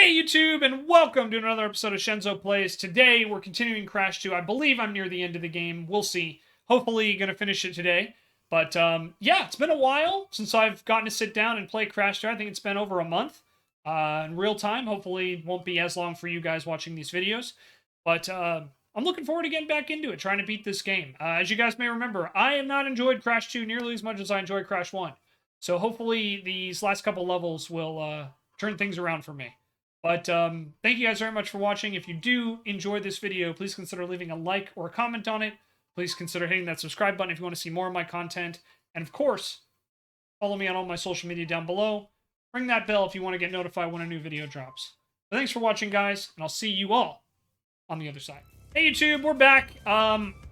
Hey YouTube, and welcome to another episode of Shenzo Plays. Today, we're continuing Crash 2. I believe I'm near the end of the game. We'll see. Hopefully, gonna finish it today. But, yeah, it's been a while since I've gotten to sit down and play Crash 2. I think it's been over a month in real time. Hopefully, it won't be as long for you guys watching these videos. But, I'm looking forward to getting back into it, trying to beat this game. As you guys may remember, I have not enjoyed Crash 2 nearly as much as I enjoyed Crash 1. So, hopefully, these last couple levels will, turn things around for me. But thank you guys very much for watching. If you do enjoy this video, please consider leaving a like or a comment on it. Please consider hitting that subscribe button if you want to see more of my content. And of course, follow me on all my social media down below. Ring that bell if you want to get notified when a new video drops. But thanks for watching, guys, and I'll see you all on the other side. Hey YouTube, we're back.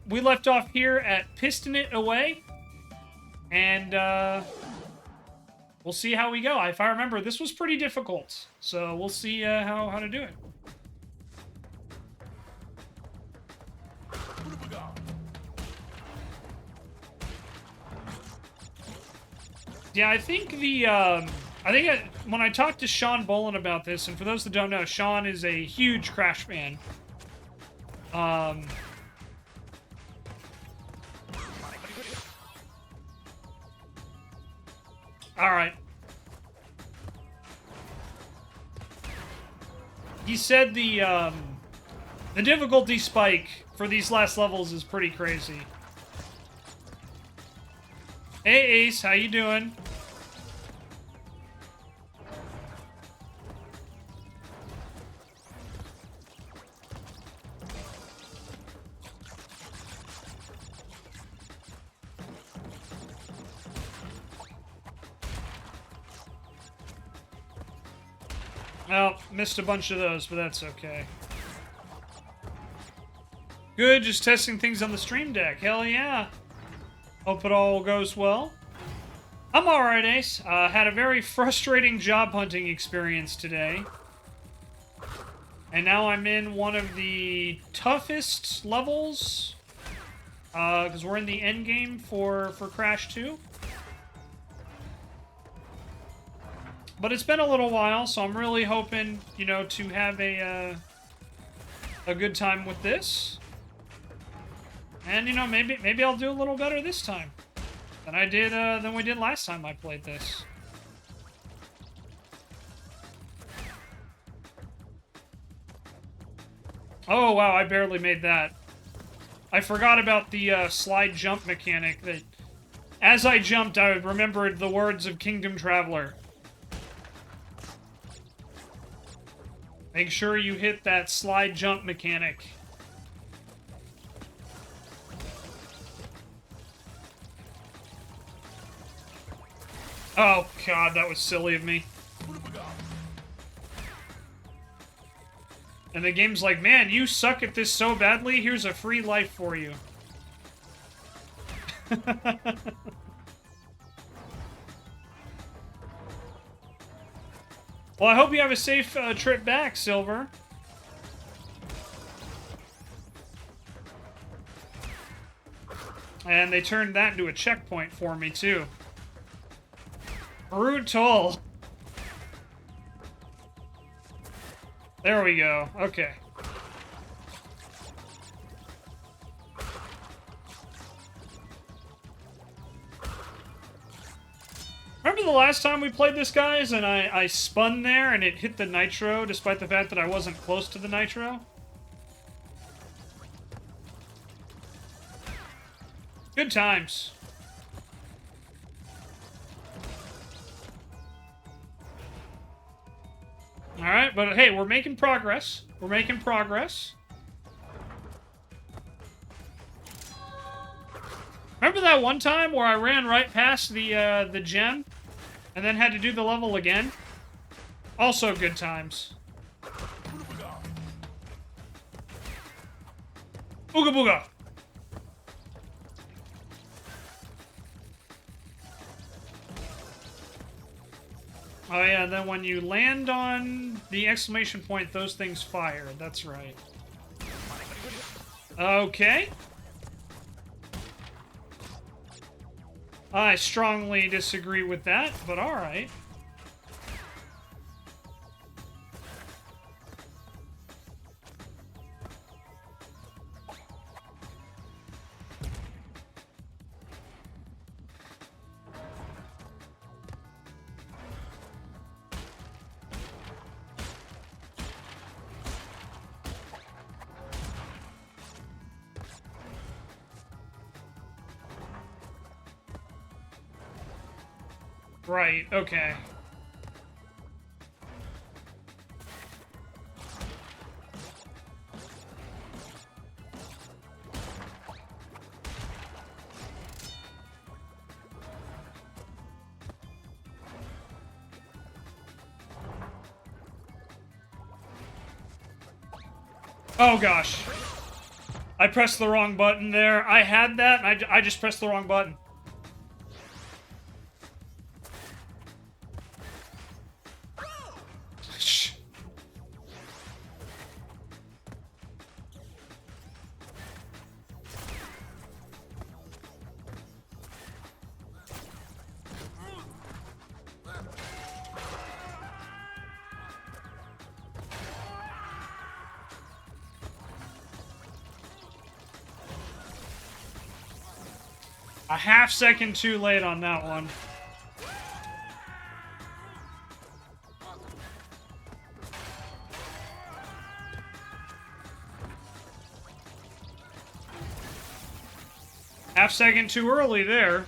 We left off here at Piston It Away. And we'll see how we go. If I remember, this was pretty difficult. So we'll see how to do it. Yeah, I think when I talked to Sean Bolin about this, and for those that don't know, Sean is a huge Crash fan. Alright. He said the difficulty spike for these last levels is pretty crazy. Hey Ace, how you doing? Well, missed a bunch of those, but that's okay. Good, just testing things on the stream deck. Hell yeah. Hope it all goes well. I'm alright, Ace. Had a very frustrating job hunting experience today. And now I'm in one of the toughest levels. Because we're in the end game for Crash 2. But it's been a little while, so I'm really hoping, you know, to have a good time with this. And, you know, maybe I'll do a little better this time than we did last time I played this. Oh, wow, I barely made that. I forgot about the slide jump mechanic that, as I jumped, I remembered the words of Kingdom Traveler. Make sure you hit that slide jump mechanic. Oh, God, that was silly of me. And the game's like, man, you suck at this so badly, here's a free life for you. Well, I hope you have a safe trip back, Silver. And they turned that into a checkpoint for me, too. Brutal. There we go. Okay. Remember the last time we played this, guys, and I spun there and it hit the nitro, despite the fact that I wasn't close to the nitro? Good times. Alright, but hey, we're making progress. We're making progress. Remember that one time where I ran right past the gem and then had to do the level again? Also good times. Ooga booga! Oh yeah, then when you land on the exclamation point, those things fire. That's right. Okay. I strongly disagree with that, but alright. Right, okay. Oh gosh. I pressed the wrong button there. I had that, and I just pressed the wrong button. Shh. A half second too late on that one. Half second too early there.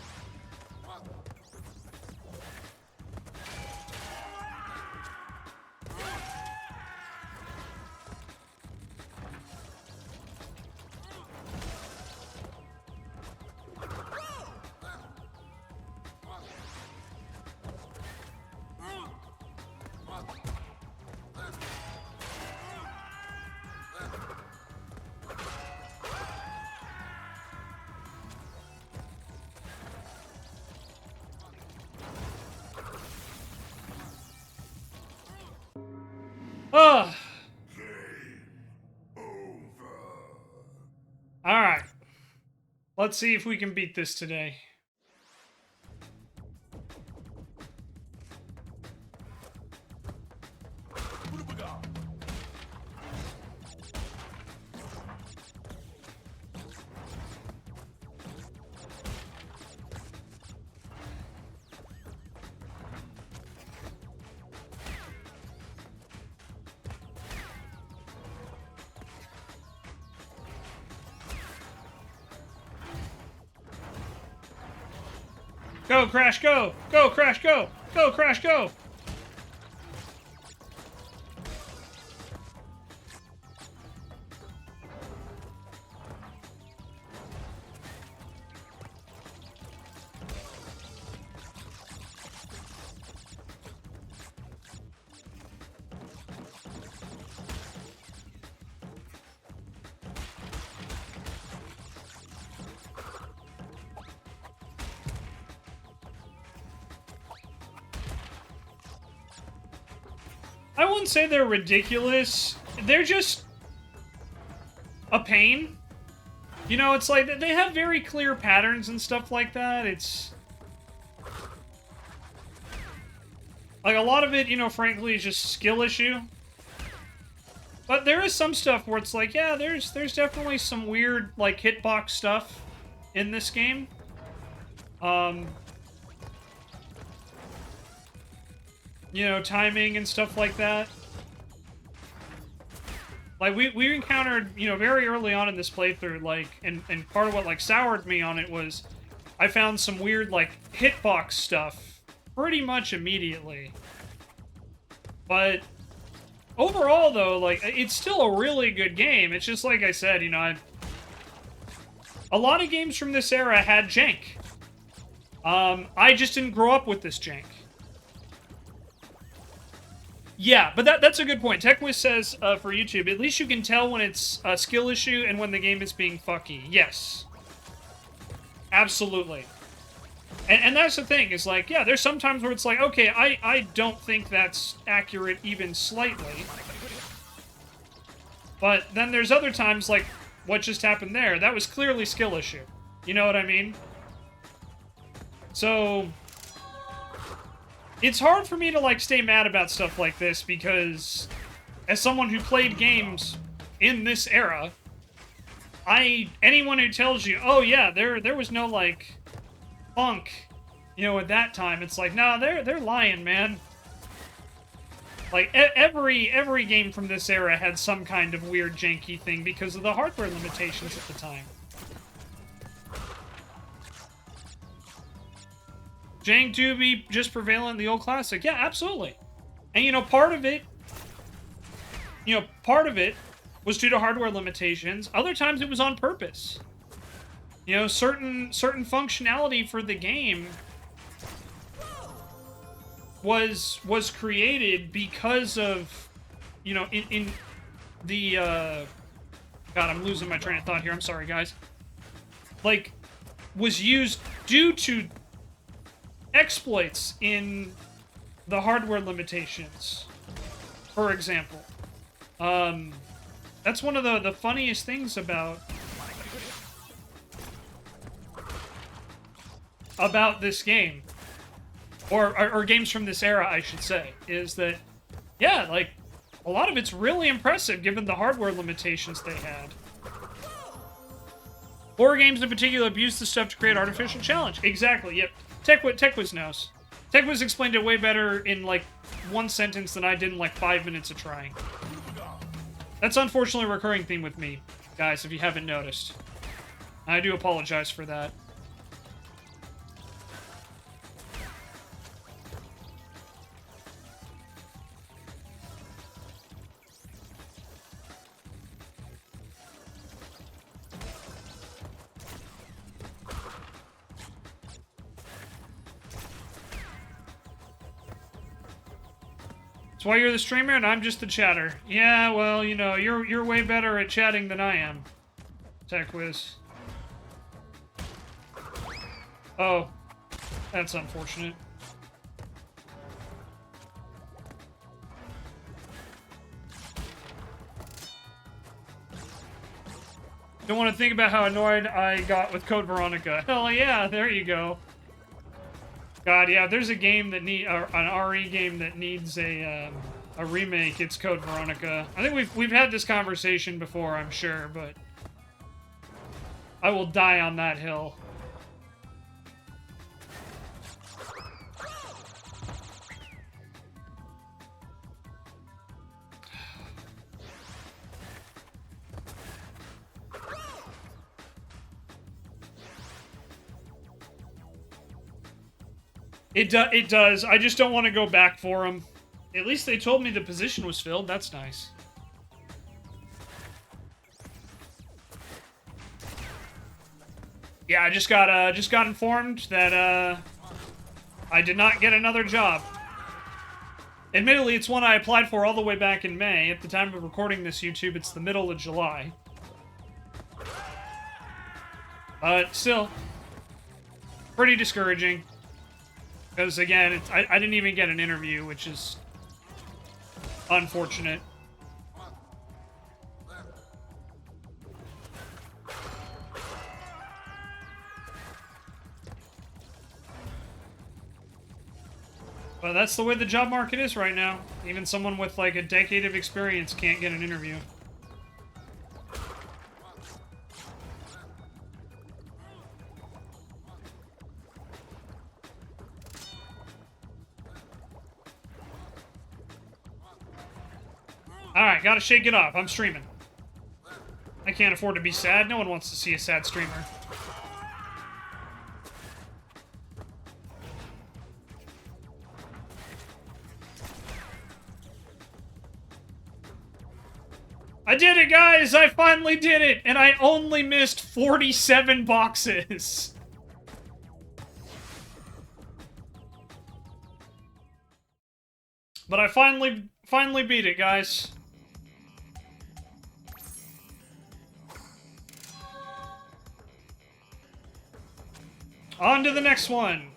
Ugh. Alright. Let's see if we can beat this today. Go, Crash, go! Go, Crash, go! Go, Crash, go! I wouldn't say they're ridiculous. They're just a pain. You know, it's like, they have very clear patterns and stuff like that. It's like, a lot of it, you know, frankly, is just skill issue. But there is some stuff where it's like, yeah, there's definitely some weird, like, hitbox stuff in this game. You know, timing and stuff like that. Like, we encountered, you know, very early on in this playthrough, like, and part of what, like, soured me on it was I found some weird, like, hitbox stuff pretty much immediately. But overall, though, like, it's still a really good game. It's just like I said, you know, a lot of games from this era had jank. I just didn't grow up with this jank. Yeah, but that's a good point. TechWiz says, for YouTube, at least you can tell when it's a skill issue and when the game is being fucky. Yes. Absolutely. And that's the thing, is like, yeah, there's some times where it's like, okay, I don't think that's accurate even slightly. But then there's other times, like what just happened there, that was clearly skill issue. You know what I mean? So it's hard for me to, like, stay mad about stuff like this, because as someone who played games in this era, anyone who tells you, oh yeah, there was no, like, funk, you know, at that time, it's like, nah, they're lying, man. Like, every game from this era had some kind of weird janky thing because of the hardware limitations at the time. Jank do be just prevalent in the old classic. Yeah, absolutely. And, you know, part of it was due to hardware limitations. Other times it was on purpose. You know, certain functionality for the game was created because of, you know, in the God, I'm losing my train of thought here. I'm sorry, guys. Like, was used due to exploits in the hardware limitations, for example. That's one of the funniest things about this game, or games from this era, I should say, is that, yeah, like, a lot of it's really impressive given the hardware limitations they had. Horror games in particular abuse the stuff to create artificial challenge. Exactly, yep. TechWiz knows. TechWiz explained it way better in, like, one sentence than I did in, like, 5 minutes of trying. That's unfortunately a recurring theme with me, guys, if you haven't noticed. I do apologize for that. That's why you're the streamer and I'm just the chatter. Yeah, well, you know, you're way better at chatting than I am. TechWiz. Oh, that's unfortunate. Don't want to think about how annoyed I got with Code Veronica. Hell yeah, there you go. God, yeah, if there's a game that an RE game that needs a remake, it's Code Veronica. I think we've had this conversation before, I'm sure, but I will die on that hill. It does. I just don't want to go back for him. At least they told me the position was filled. That's nice. Yeah, I just got informed that I did not get another job. Admittedly, it's one I applied for all the way back in May. At the time of recording this YouTube, it's the middle of July. But still, pretty discouraging. Because, again, I didn't even get an interview, which is unfortunate. But that's the way the job market is right now. Even someone with, like, a decade of experience can't get an interview. Alright, gotta shake it off. I'm streaming. I can't afford to be sad. No one wants to see a sad streamer. I did it, guys! I finally did it! And I only missed 47 boxes! But I finally beat it, guys. On to the next one.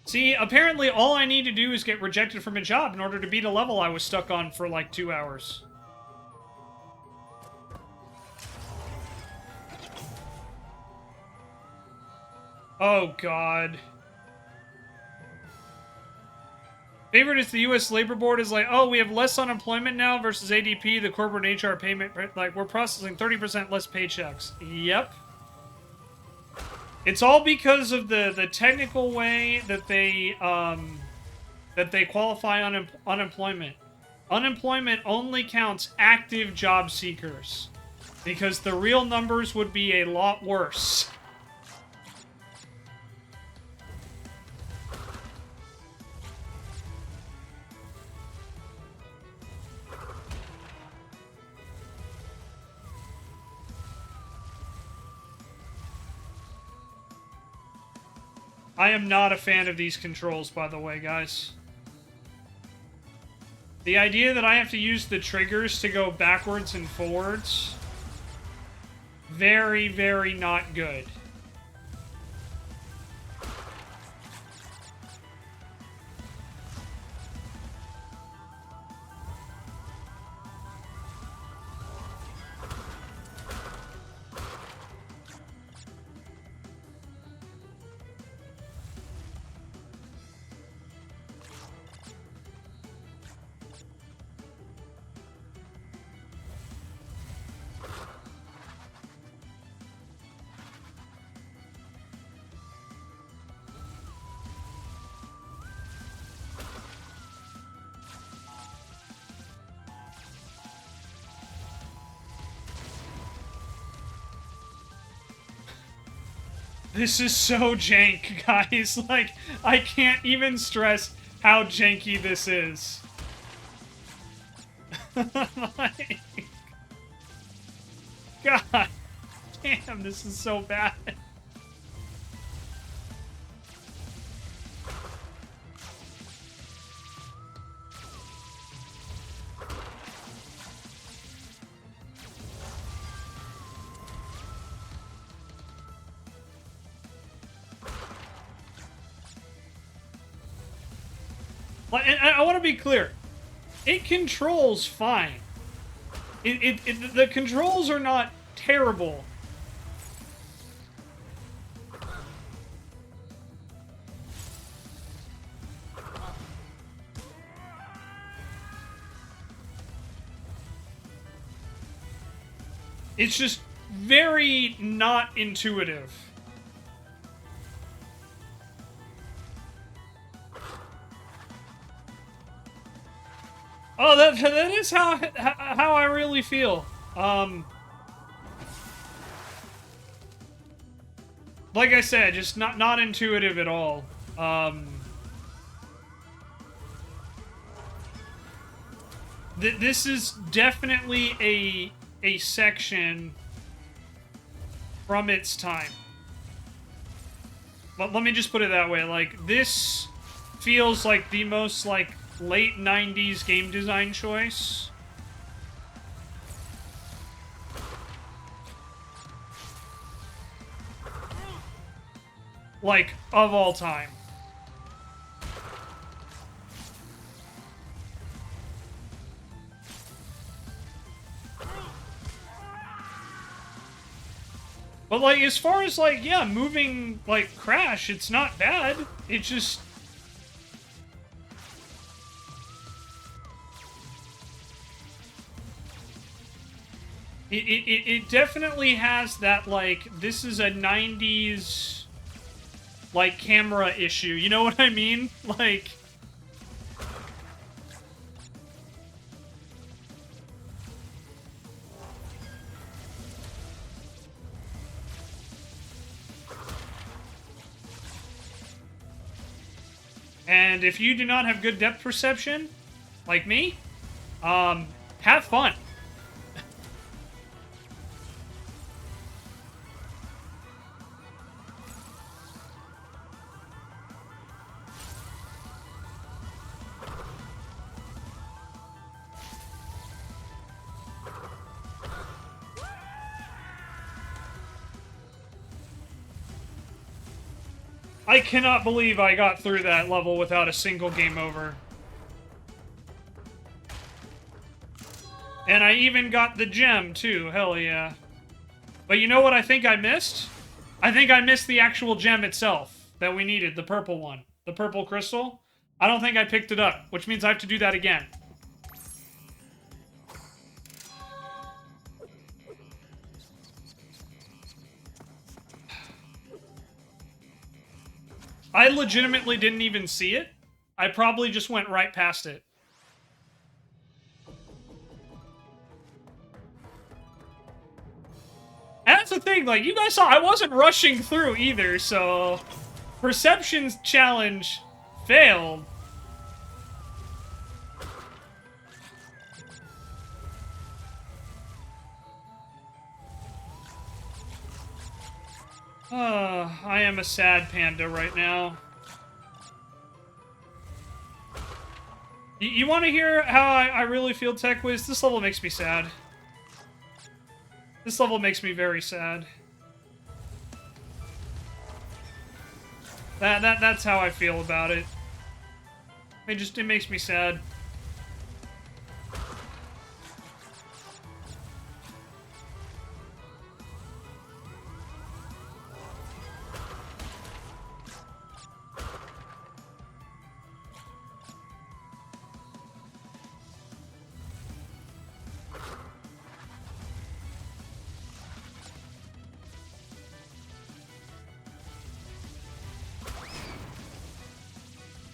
See, apparently all I need to do is get rejected from a job in order to beat a level I was stuck on for like 2 hours. Oh, God. Favorite is the U.S. Labor Board is like, oh, we have less unemployment now versus ADP, the corporate HR payment, like, we're processing 30% less paychecks. Yep. It's all because of the technical way that they qualify unemployment. Unemployment only counts active job seekers. Because the real numbers would be a lot worse. I am not a fan of these controls, by the way, guys. The idea that I have to use the triggers to go backwards and forwards... very, very not good. This is so jank, guys. Like, I can't even stress how janky this is. Like, God damn, this is so bad. And I want to be clear. It controls fine. The controls are not terrible. It's just very not intuitive. Oh, that is how I really feel. Like I said, just not intuitive at all. This is definitely a section from its time. But let me just put it that way. Like, this feels like the most, like, late 90s game design choice. Like, of all time. But, like, as far as, like, yeah, moving, like, Crash, it's not bad. It just... It definitely has that, like, this is a 90s, like, camera issue. You know what I mean? Like... And if you do not have good depth perception, like me, have fun. I cannot believe I got through that level without a single game over. And I even got the gem, too. Hell yeah. But you know what I think I missed? I think I missed the actual gem itself that we needed, the purple one. The purple crystal. I don't think I picked it up, which means I have to do that again. I legitimately didn't even see it. I probably just went right past it. And that's the thing, like, you guys saw, I wasn't rushing through either, so... Perception's challenge failed. I am a sad panda right now. You want to hear how I really feel, Tech Wiz? This level makes me sad. This level makes me very sad. That's how I feel about it. It makes me sad.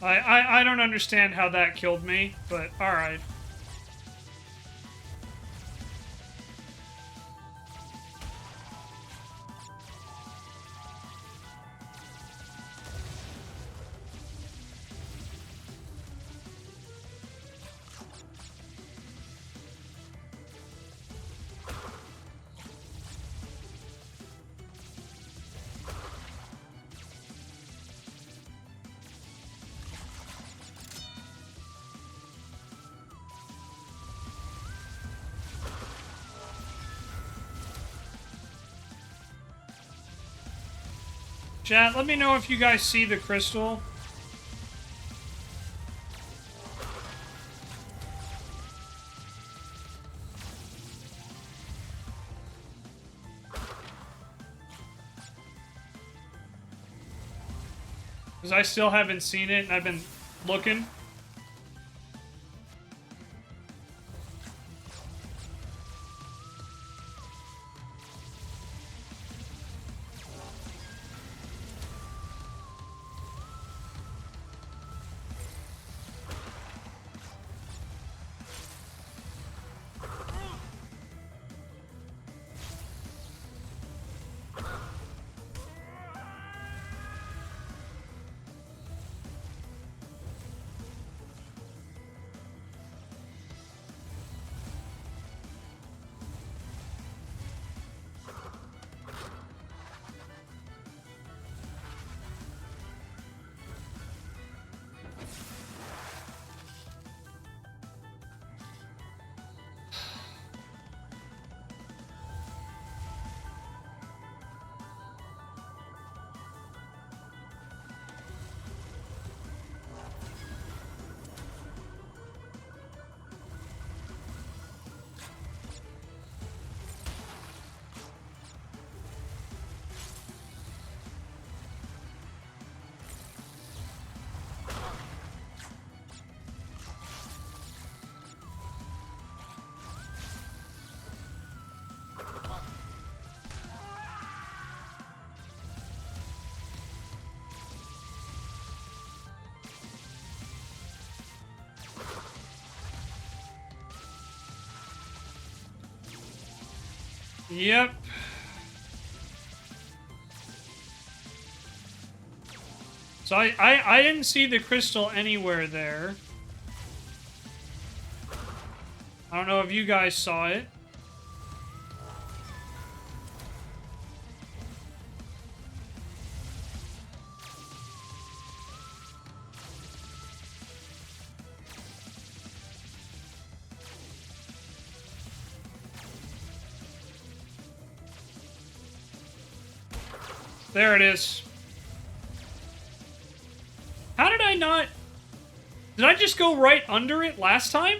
I don't understand how that killed me, but alright. Chat, let me know if you guys see the crystal. Because I still haven't seen it, and I've been looking. Yep. So I didn't see the crystal anywhere there. I don't know if you guys saw it. There it is. How did I not... Did I just go right under it last time?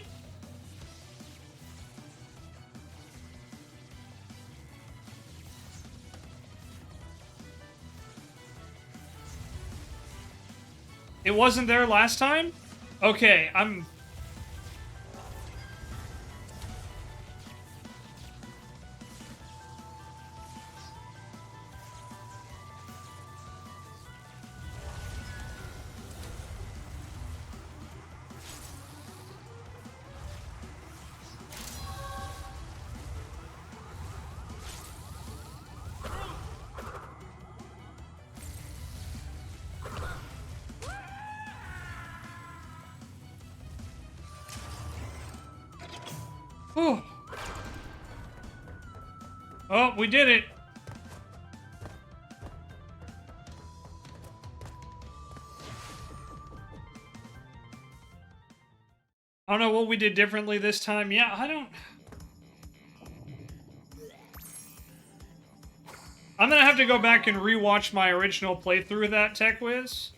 It wasn't there last time? Okay, I'm... Whew. Oh, we did it. I don't know what we did differently this time. Yeah, I don't... I'm gonna have to go back and rewatch my original playthrough of that Tech Whiz.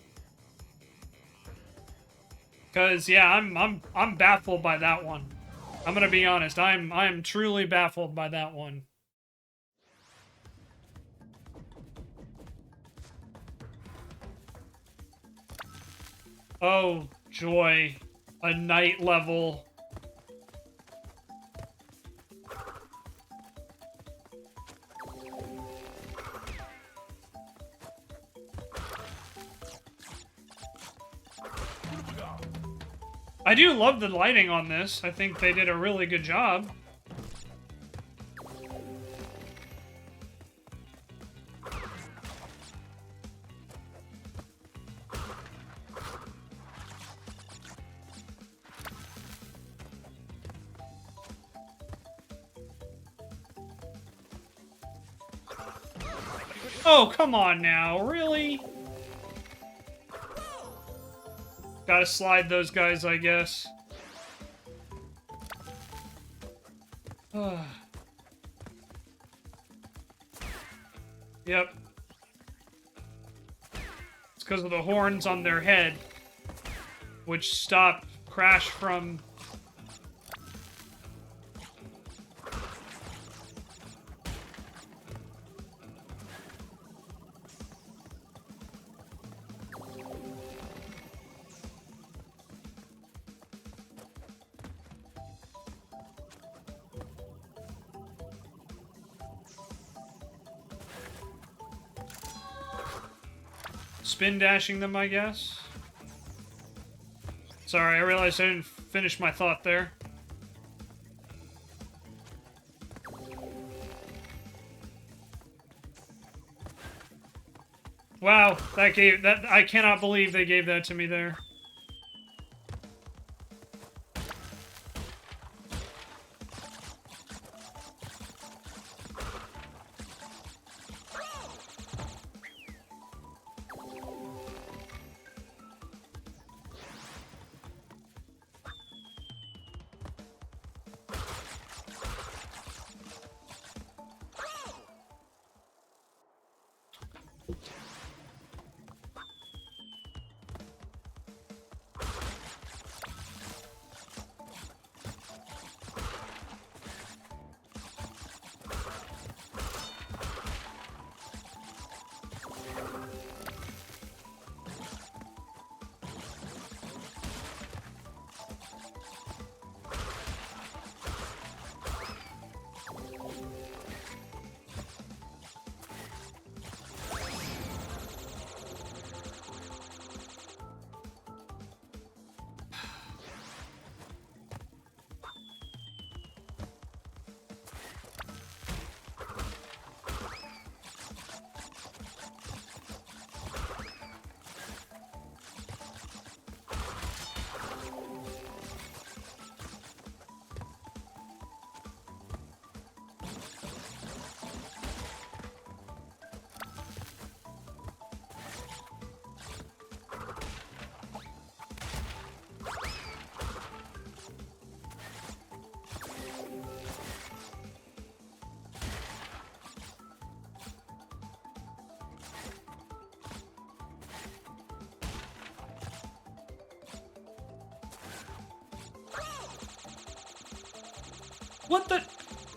Cause yeah, I'm baffled by that one. I'm gonna be honest. I'm truly baffled by that one. Oh joy, a night level. I do love the lighting on this. I think they did a really good job. Oh, come on now. Really? Gotta slide those guys, I guess. Yep. It's because of the horns on their head, which stop Crash from... spin dashing them, I guess. Sorry, I realized I didn't finish my thought there. Wow, that I cannot believe they gave that to me there.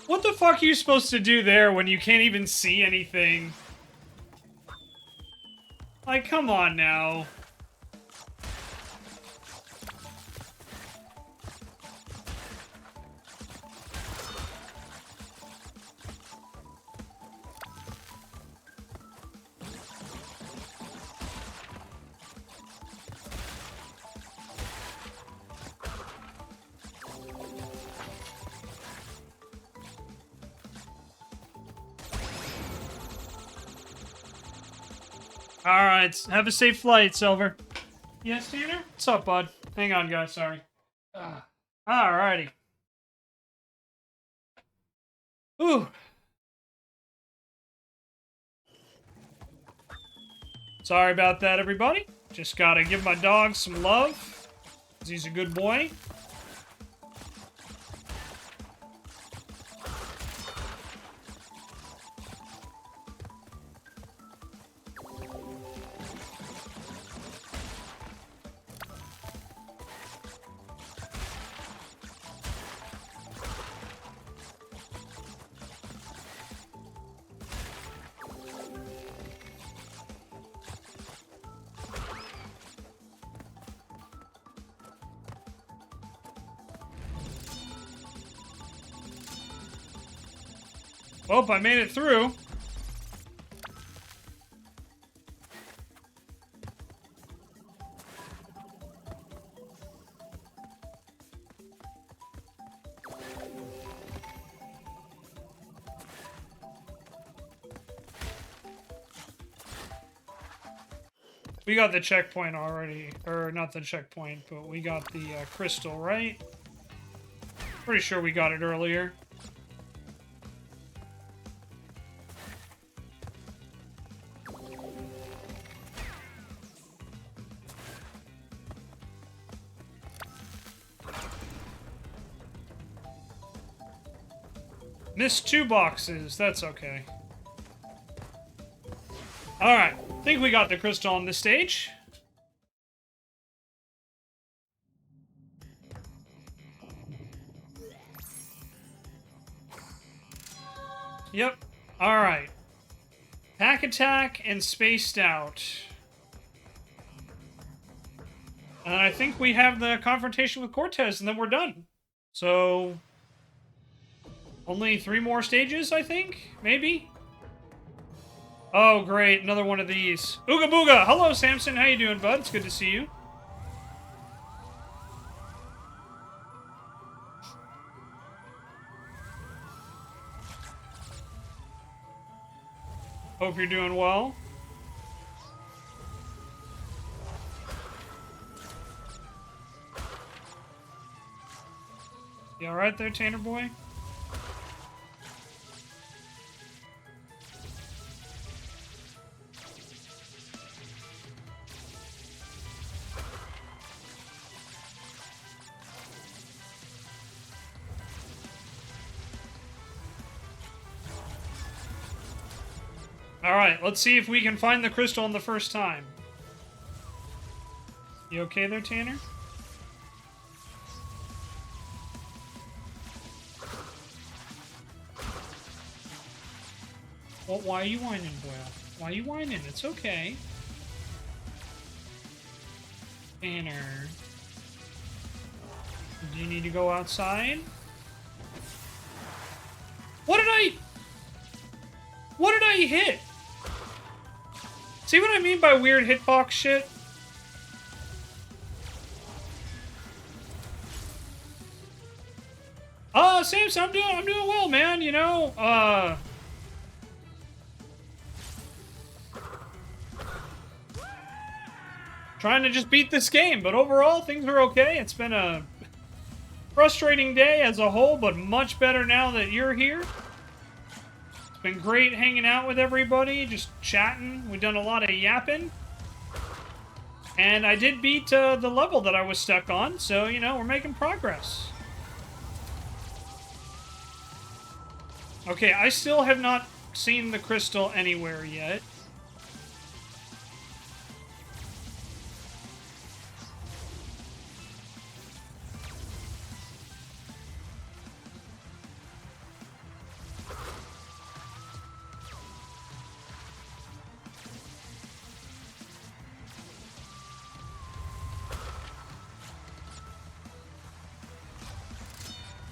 What the fuck are you supposed to do there when you can't even see anything? Like, come on now. Alright, have a safe flight, Silver. Yes, Tanner? What's up, bud? Hang on, guys, sorry. Alrighty. Ooh. Sorry about that, everybody. Just gotta give my dog some love, 'cause he's a good boy. Oh, I made it through. We got the checkpoint already. Or, not the checkpoint, but we got the crystal, right? Pretty sure we got it earlier. Missed 2 boxes. That's okay. Alright. I think we got the crystal on this stage. Yep. Alright. Pack attack and spaced out. And I think we have the confrontation with Cortez, and then we're done. So... only 3 more stages, I think? Maybe? Oh, great. Another one of these. Ooga booga! Hello, Samson. How you doing, bud? It's good to see you. Hope you're doing well. You alright there, Tanner boy? Alright, let's see if we can find the crystal on the first time. You okay there, Tanner? Well, why are you whining, boy? Why are you whining? It's okay. Tanner. Do you need to go outside? What did I hit? See what I mean by weird hitbox shit? Samson, I'm doing well, man, you know, trying to just beat this game, but overall, things are okay. It's been a frustrating day as a whole, but much better now that you're here. It's been great hanging out with everybody, just chatting. We've done a lot of yapping. And I did beat the level that I was stuck on, so, you know, we're making progress. Okay, I still have not seen the crystal anywhere yet.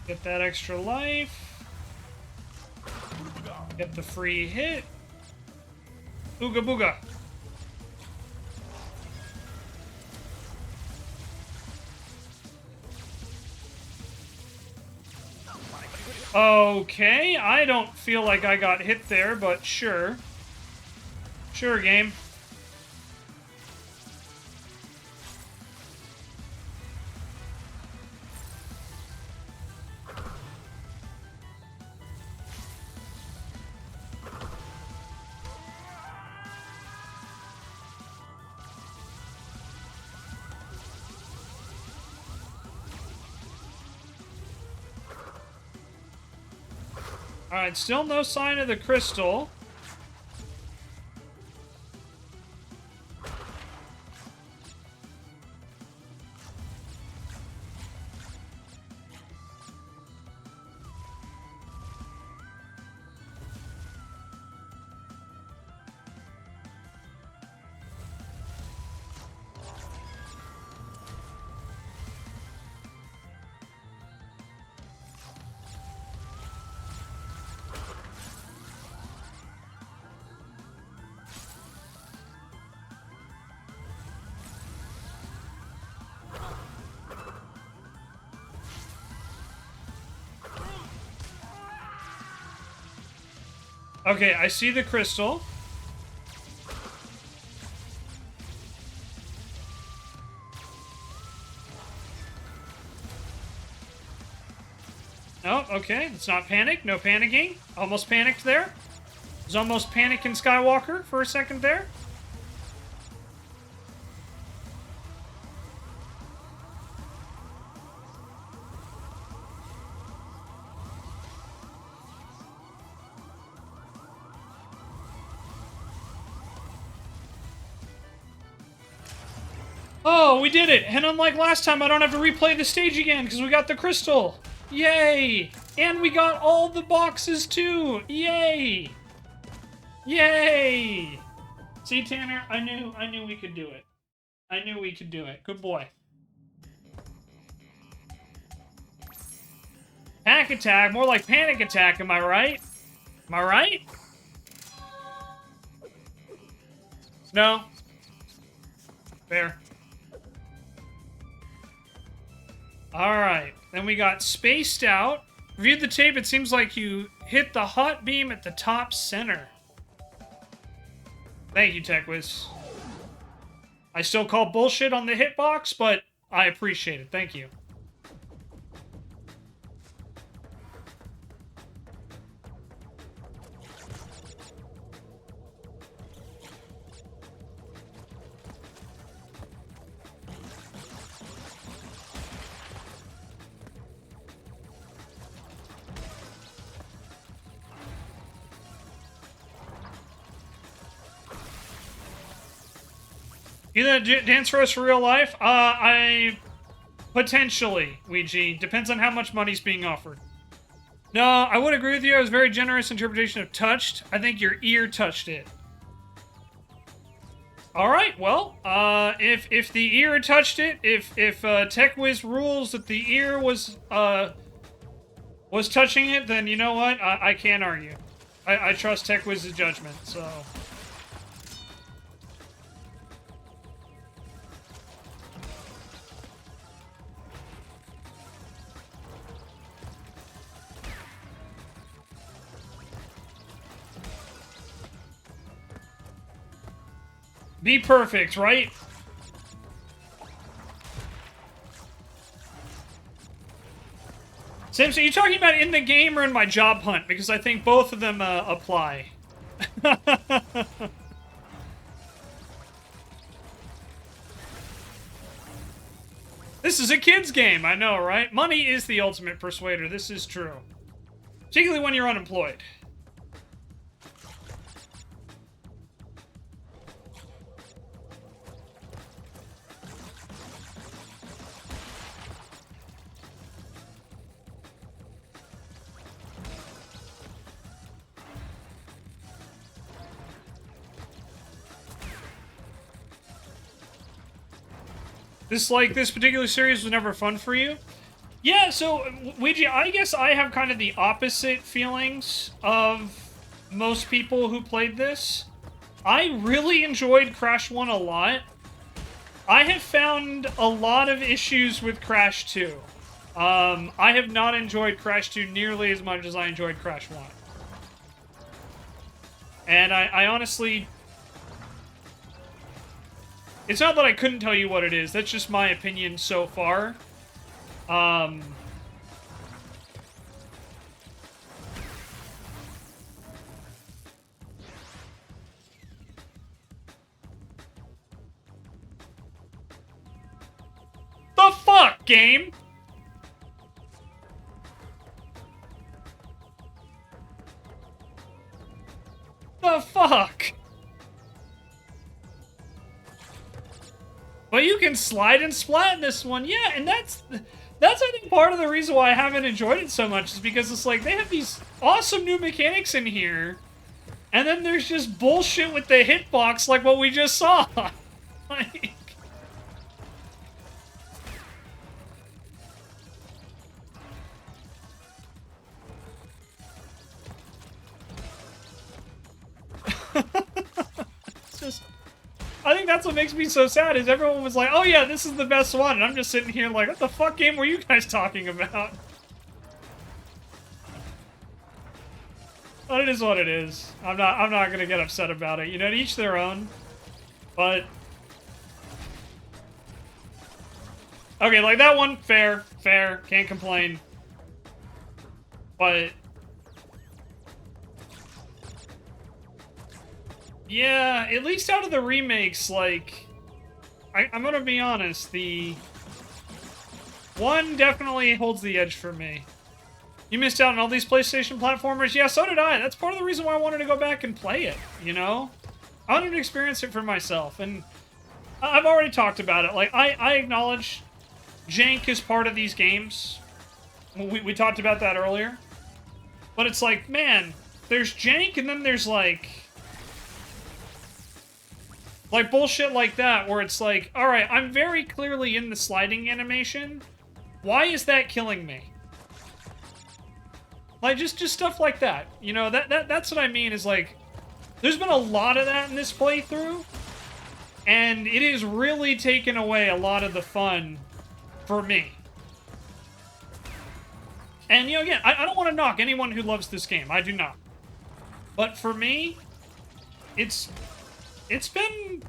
Get that extra life. Get the free hit. Ooga booga. Okay, I don't feel like I got hit there, but sure. Sure, game. Alright, still no sign of the crystal. Okay, I see the crystal. Oh, okay. Let's not panic. No panicking. Almost panicked there. Was almost panicking Skywalker for a second there. Oh, we did it! And unlike last time, I don't have to replay the stage again because we got the crystal. Yay! And we got all the boxes too. Yay! Yay! See, Tanner, I knew we could do it. I knew we could do it. Good boy. Pack attack, more like panic attack, am I right? Am I right? No. Fair. Alright, then we got spaced out. Reviewed the tape, it seems like you hit the hot beam at the top center. Thank you, TechWiz. I still call bullshit on the hitbox, but I appreciate it. Thank you. You gonna dance for us for real life? Potentially, Ouija. Depends on how much money's being offered. No, I would agree with you. I was very generous interpretation of touched. I think your ear touched it. Alright, well, if the ear touched it, if TechWiz rules that the ear was touching it, then you know what? I can't argue. I trust TechWiz's judgment, so... Be perfect, right? Simpson, are you talking about in the game or in my job hunt? Because I think both of them apply. This is a kid's game, I know, right? Money is the ultimate persuader, this is true. Particularly when you're unemployed. This particular series was never fun for you? Yeah, so, Ouija, I guess I have kind of the opposite feelings of most people who played this. I really enjoyed Crash 1 a lot. I have found a lot of issues with Crash 2. I have not enjoyed Crash 2 nearly as much as I enjoyed Crash 1. And I honestly... It's not that I couldn't tell you what it is, that's just my opinion so far. The fuck, game? The fuck? But you can slide and splat in this one, yeah, and that's I think part of the reason why I haven't enjoyed it so much is because it's like they have these awesome new mechanics in here, and then there's just bullshit with the hitbox like what we just saw. Like... It's just... I think that's what makes me so sad, is everyone was like, oh yeah, this is the best one, and I'm just sitting here like, what the fuck game were you guys talking about? But it is what it is. I'm not gonna get upset about it. You know, to each their own. But okay, like that one, fair, can't complain. But yeah, at least out of the remakes, like I'm gonna be honest, the one definitely holds the edge for me. You missed out on all these PlayStation platformers? Yeah, so did I. That's part of the reason why I wanted to go back and play it, you know? I wanted to experience it for myself, and I've already talked about it. Like, I acknowledge jank is part of these games. We talked about that earlier. But it's like, man, there's jank, and then there's, like bullshit like that, where it's like, alright, I'm very clearly in the sliding animation. Why is that killing me? Like, just stuff like that. You know, that's what I mean, is like, there's been a lot of that in this playthrough, and it has really taken away a lot of the fun for me. And, you know, again, I don't want to knock anyone who loves this game. I do not. But for me, it's been...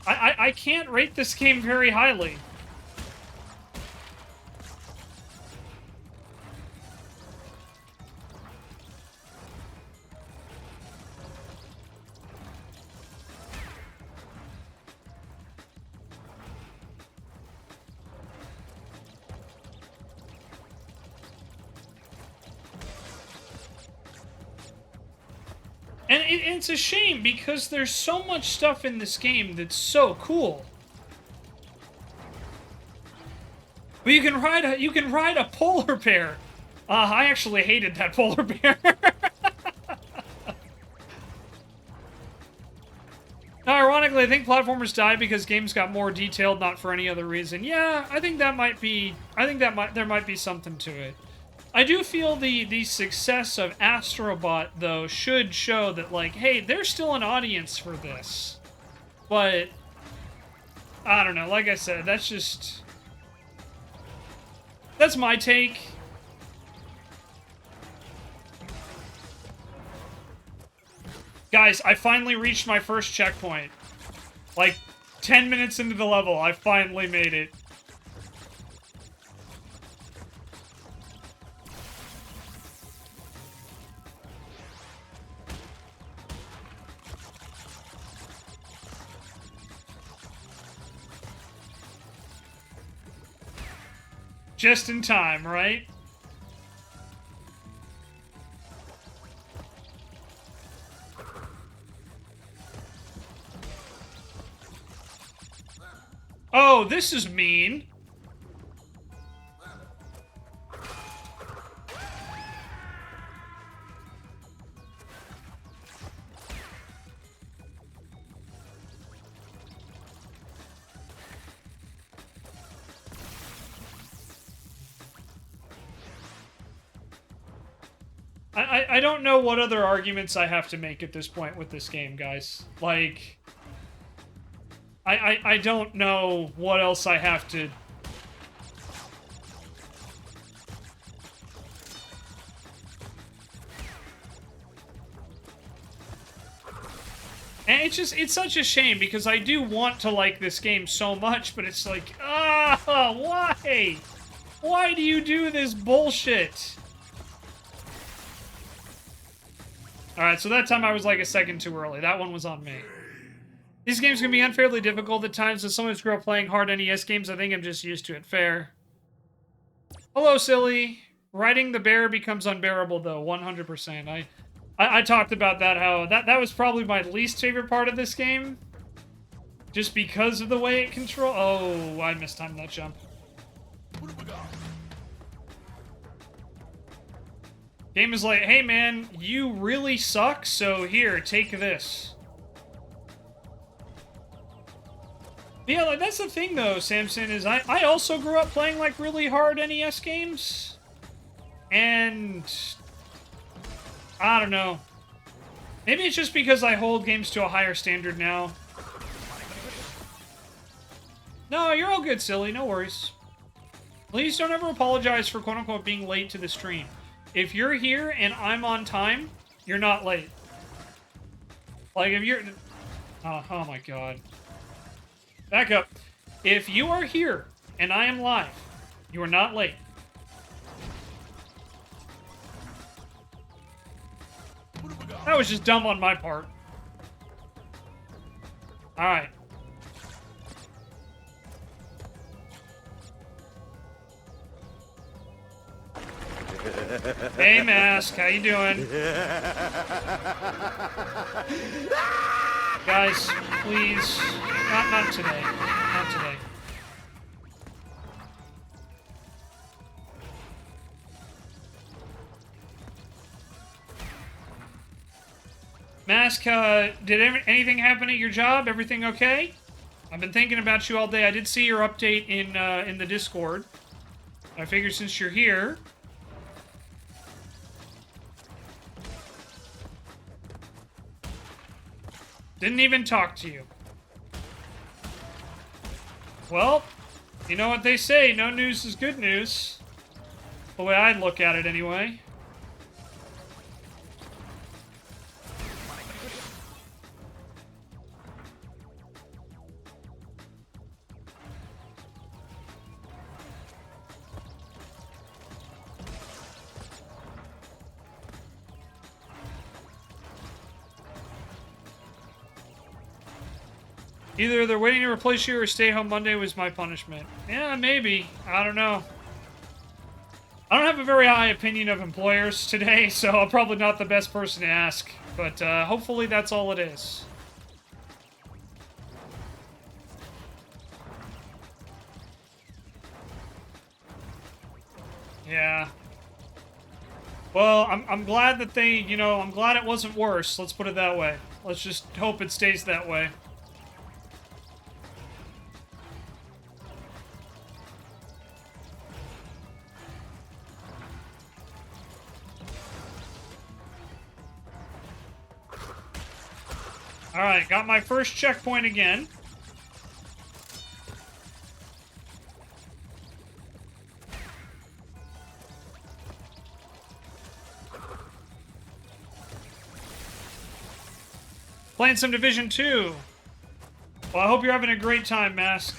I can't rate this game very highly. And it's a shame, because there's so much stuff in this game that's so cool. But you can ride a polar bear. I actually hated that polar bear. Now, ironically, I think platformers die because games got more detailed, not for any other reason. Yeah, I think there might be something to it. I do feel the success of Astrobot, though, should show that, like, hey, there's still an audience for this. But, I don't know, like I said, that's my take. Guys, I finally reached my first checkpoint. Like, 10 minutes into the level, I finally made it. Just in time, right? Oh, this is mean. I don't know what other arguments I have to make at this point with this game, guys. Like, I don't know what else I have to... And it's such a shame, because I do want to like this game so much, but it's like, why? Why do you do this bullshit? Alright, so that time I was like a second too early. That one was on me. These games can be unfairly difficult at times. As someone who's grew up playing hard NES games, I think I'm just used to it. Fair. Hello, silly. Riding the bear becomes unbearable, though. 100%. I talked about that, how that was probably my least favorite part of this game. Just because of the way it controls... Oh, I mistimed that jump. Game is like, hey man, you really suck, so here, take this. Yeah, like, that's the thing though, Samson, is I also grew up playing like really hard NES games. And I don't know. Maybe it's just because I hold games to a higher standard now. No, you're all good, silly, no worries. Please don't ever apologize for quote-unquote being late to the stream. if you're here and I'm on time, you're not late. Like, if you're... oh my god. Back up. If you are here and I am live, you are not late. That was just dumb on my part. Alright. Hey, Mask, how you doing? Guys, please. Not today. Not today. Mask, did anything happen at your job? Everything okay? I've been thinking about you all day. I did see your update in the Discord. I figured since you're here... Didn't even talk to you. Well, you know what they say, no news is good news. The way I look at it, anyway. Either they're waiting to replace you or stay home Monday was my punishment. Yeah, maybe. I don't know. I don't have a very high opinion of employers today, so I'm probably not the best person to ask. But hopefully that's all it is. Yeah. Well, I'm glad that they, you know, I'm glad it wasn't worse. Let's put it that way. Let's just hope it stays that way. Alright, got my first checkpoint again. Playing some Division 2. Well, I hope you're having a great time, Mask.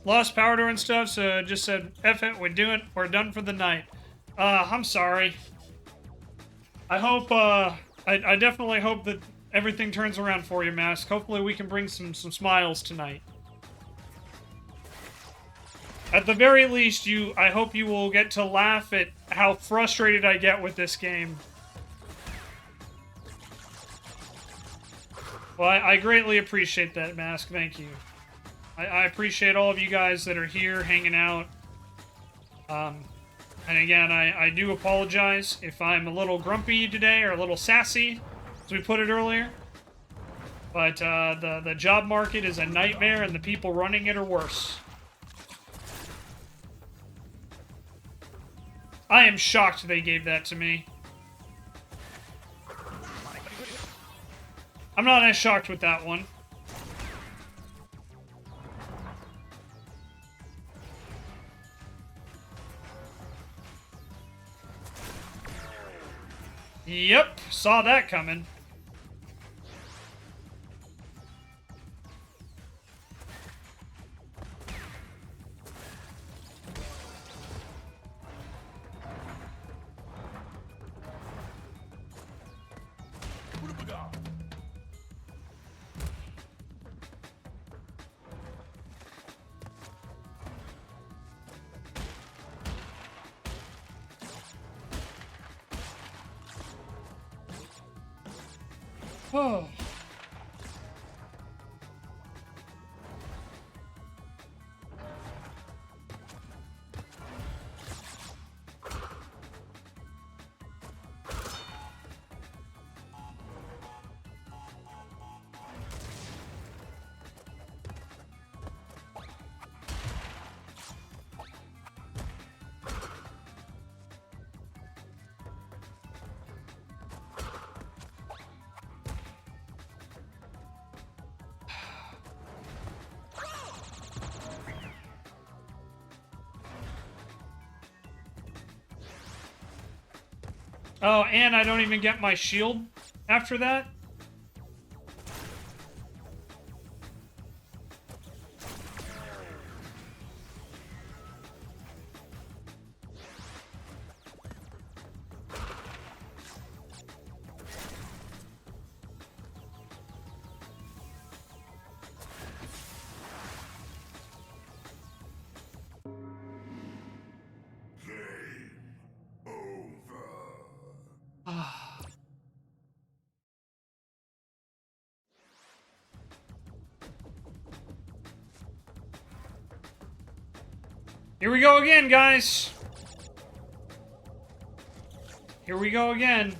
Lost power door and stuff, so just said, F it, we're done for the night. I'm sorry. I hope, I definitely hope that everything turns around for you, Mask. Hopefully we can bring some smiles tonight. At the very least, I hope you will get to laugh at how frustrated I get with this game. Well, I greatly appreciate that, Mask. Thank you. I appreciate all of you guys that are here hanging out. And again, I do apologize if I'm a little grumpy today or a little sassy, as we put it earlier. But the job market is a nightmare and the people running it are worse. I am shocked they gave that to me. I'm not as shocked with that one. Yep, saw that coming. Oh. Oh, and I don't even get my shield after that? Here we go again, guys. Here we go again.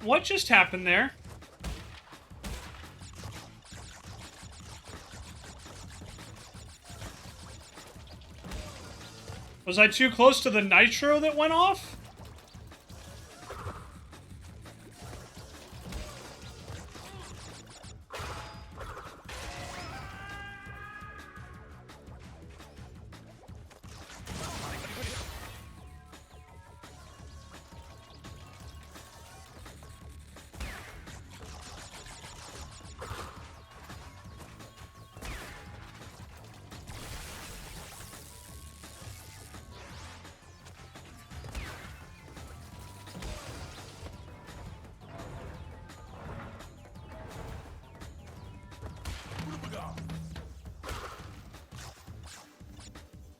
What just happened there? Was I too close to the nitro that went off?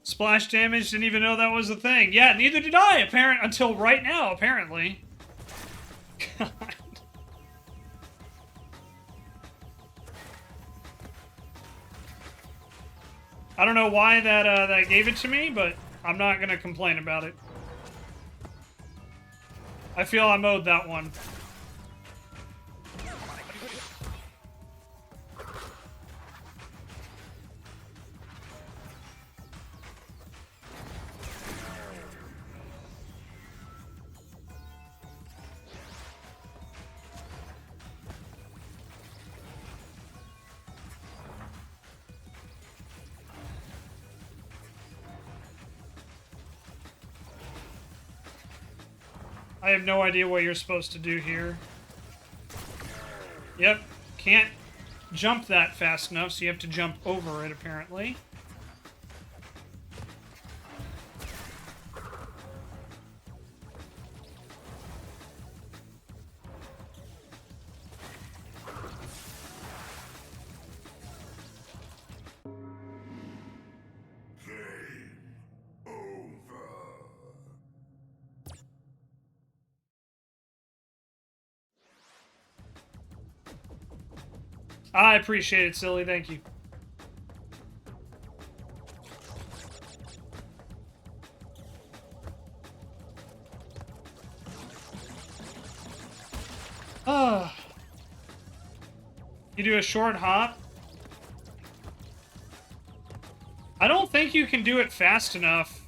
Splash damage, didn't even know that was a thing. Yeah, neither did I, until right now, apparently. God. I don't know why that gave it to me, but I'm not gonna complain about it. I feel I'm owed that one. I have no idea what you're supposed to do here. Yep, can't jump that fast enough, so you have to jump over it, apparently. I appreciate it, silly. Thank you. You do a short hop? I don't think you can do it fast enough.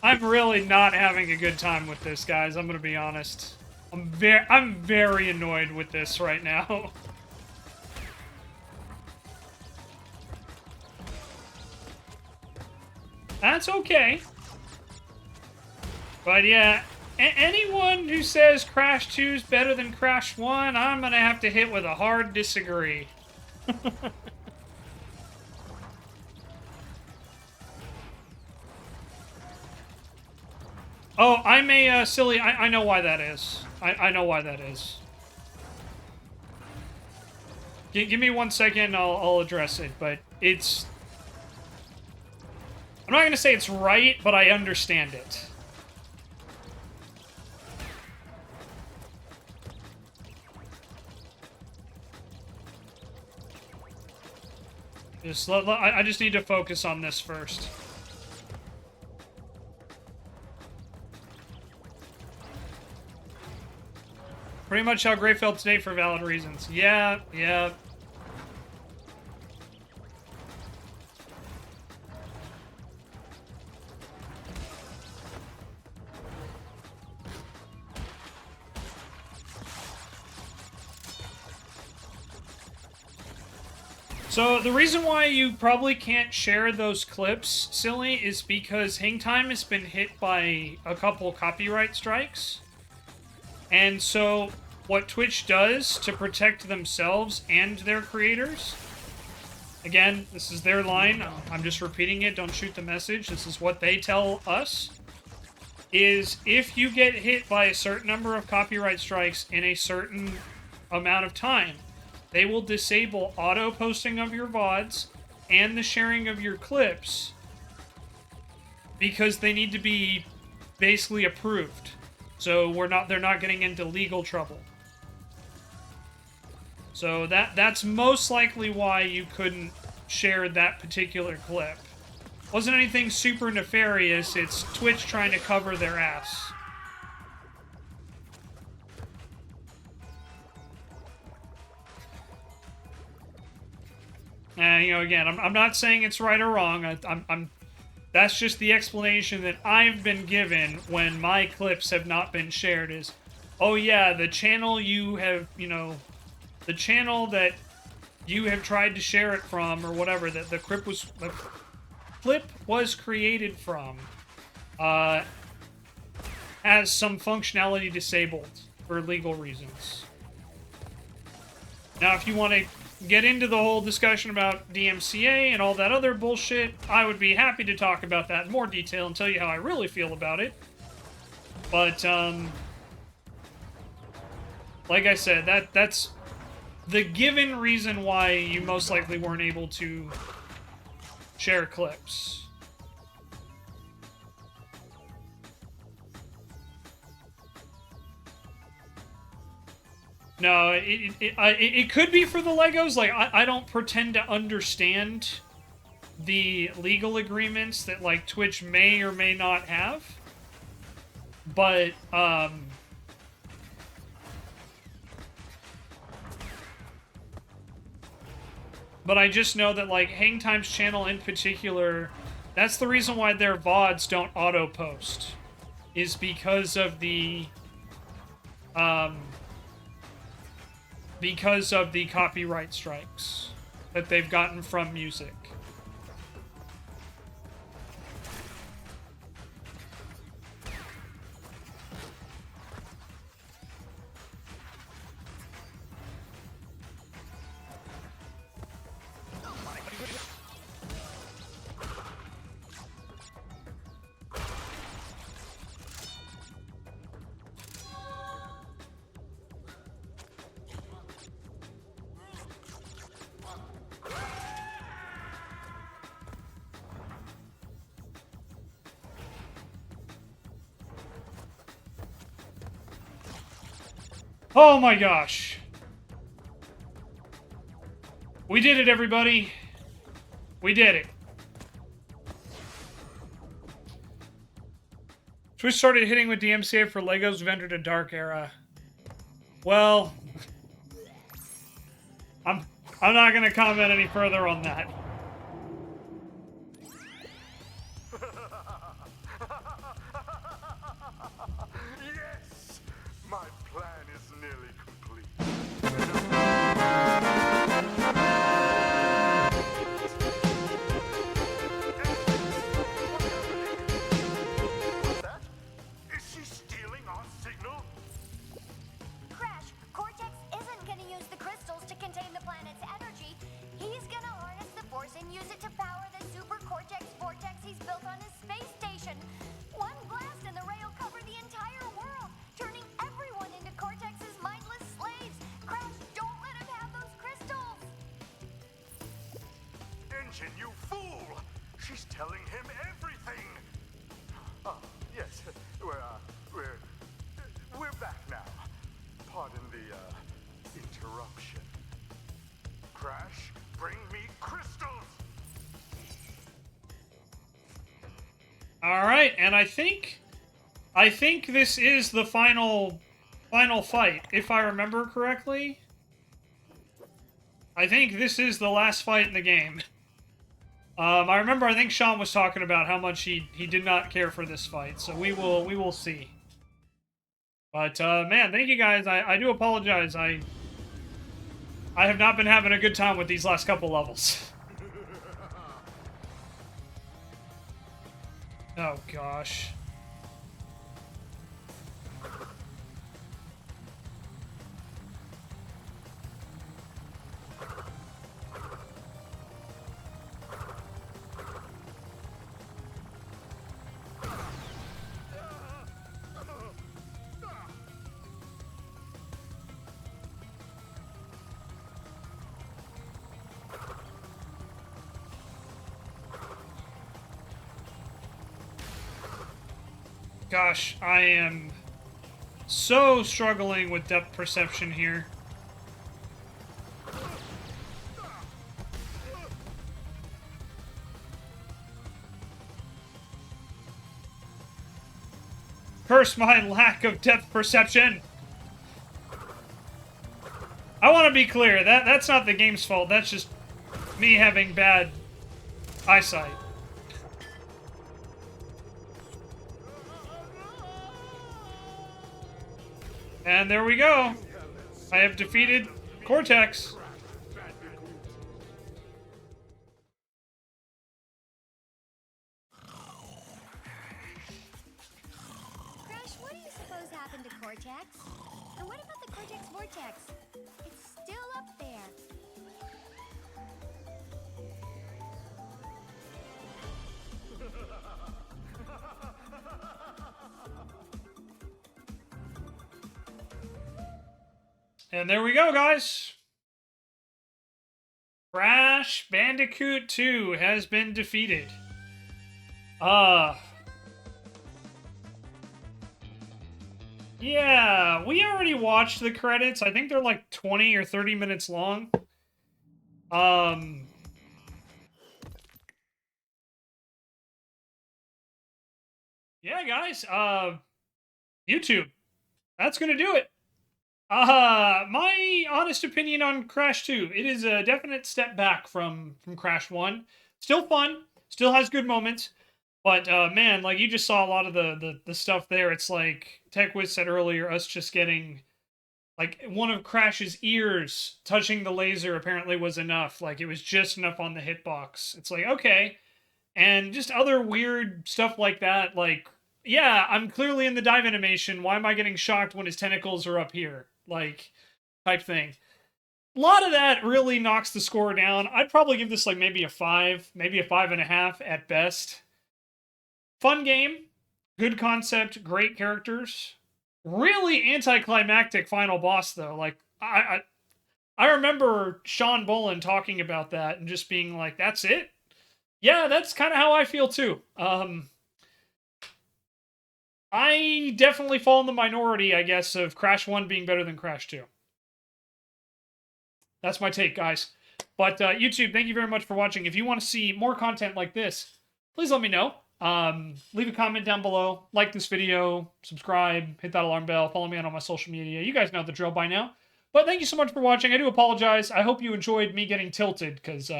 I'm really not having a good time with this, guys. I'm gonna be honest. I'm very annoyed with this right now. That's okay. But yeah, anyone who says Crash 2 is better than Crash 1, I'm gonna have to hit with a hard disagree. Oh, I'm a silly... I know why that is. I know why that is. Give me 1 second, I'll address it, but it's... I'm not gonna say it's right, but I understand it. I just need to focus on this first. Pretty much how Gray felt today for valid reasons. Yeah, yeah. So, the reason why you probably can't share those clips, Silly, is because Hang Time has been hit by a couple copyright strikes. And so, what Twitch does to protect themselves and their creators... Again, this is their line, I'm just repeating it, don't shoot the message, this is what they tell us, is if you get hit by a certain number of copyright strikes in a certain amount of time, they will disable auto-posting of your VODs and the sharing of your clips because they need to be basically approved. So they're not getting into legal trouble. So that's most likely why you couldn't share that particular clip. Wasn't anything super nefarious, it's Twitch trying to cover their ass. And, you know, again, I'm not saying it's right or wrong. That's just the explanation that I've been given when my clips have not been shared is, oh yeah, the channel you have, you know, the channel that you have tried to share it from, or whatever, that the clip was created from, has some functionality disabled for legal reasons. Now, if you want to get into the whole discussion about DMCA and all that other bullshit, I would be happy to talk about that in more detail and tell you how I really feel about it. But, like I said, that's the given reason why you most likely weren't able to share clips. No, it could be for the Legos. Like, I don't pretend to understand the legal agreements that, like, Twitch may or may not have. But, but I just know that, like, Hang Time's channel in particular, that's the reason why their VODs don't auto-post. Is because of the, copyright strikes that they've gotten from music. Oh my gosh. We did it, everybody. We did it. Twitch started hitting with DMCA for Legos. We've entered a dark era. Well, I'm not gonna comment any further on that. he's built on his space station. One blast and the ray will cover the entire world, turning everyone into Cortex's mindless slaves. Crash, don't let him have those crystals! Engine, you fool! She's telling him everything! Oh, yes, we're back now. Pardon the, interruption. Crash, bring me crystals! Alright, and I think this is the final fight, if I remember correctly. I think this is the last fight in the game. I think Sean was talking about how much he did not care for this fight, so we will see. But, man, thank you guys. I do apologize. I have not been having a good time with these last couple levels. Oh, gosh. Gosh, I am so struggling with depth perception here. Curse my lack of depth perception! I want to be clear, that's not the game's fault, that's just me having bad eyesight. And there we go. I have defeated Cortex. Crash, what do you suppose happened to Cortex? And what about the Cortex Vortex? It's still up there. And there we go, guys. Crash Bandicoot 2 has been defeated. Yeah, we already watched the credits. I think they're like 20 or 30 minutes long. Yeah, guys, YouTube. That's gonna do it. My honest opinion on Crash 2, it is a definite step back from Crash 1. Still fun, still has good moments, but, man, like, you just saw a lot of the stuff there. It's like TechWiz said earlier, us just getting, like, one of Crash's ears touching the laser apparently was enough. Like, it was just enough on the hitbox. It's like, okay. And just other weird stuff like that, like, yeah, I'm clearly in the dive animation. Why am I getting shocked when his tentacles are up here? Like, type thing. A lot of that really knocks the score down. I'd probably give this like maybe a 5, maybe a 5.5 at best. Fun game, good concept, great characters. Really anticlimactic final boss though. Like I remember Sean Bolin talking about that and just being like, "That's it." Yeah, that's kind of how I feel too. I definitely fall in the minority, I guess, of Crash 1 being better than Crash 2. That's my take, guys. But YouTube, thank you very much for watching. If you want to see more content like this, please let me know. Leave a comment down below. Like this video. Subscribe. Hit that alarm bell. Follow me on all my social media. You guys know the drill by now. But thank you so much for watching. I do apologize. I hope you enjoyed me getting tilted, because,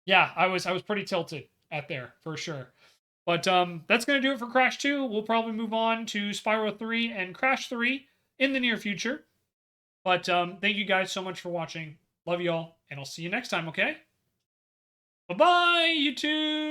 yeah, I was pretty tilted at there, for sure. But that's going to do it for Crash 2. We'll probably move on to Spyro 3 and Crash 3 in the near future. But thank you guys so much for watching. Love you all, and I'll see you next time, okay? Bye-bye, YouTube!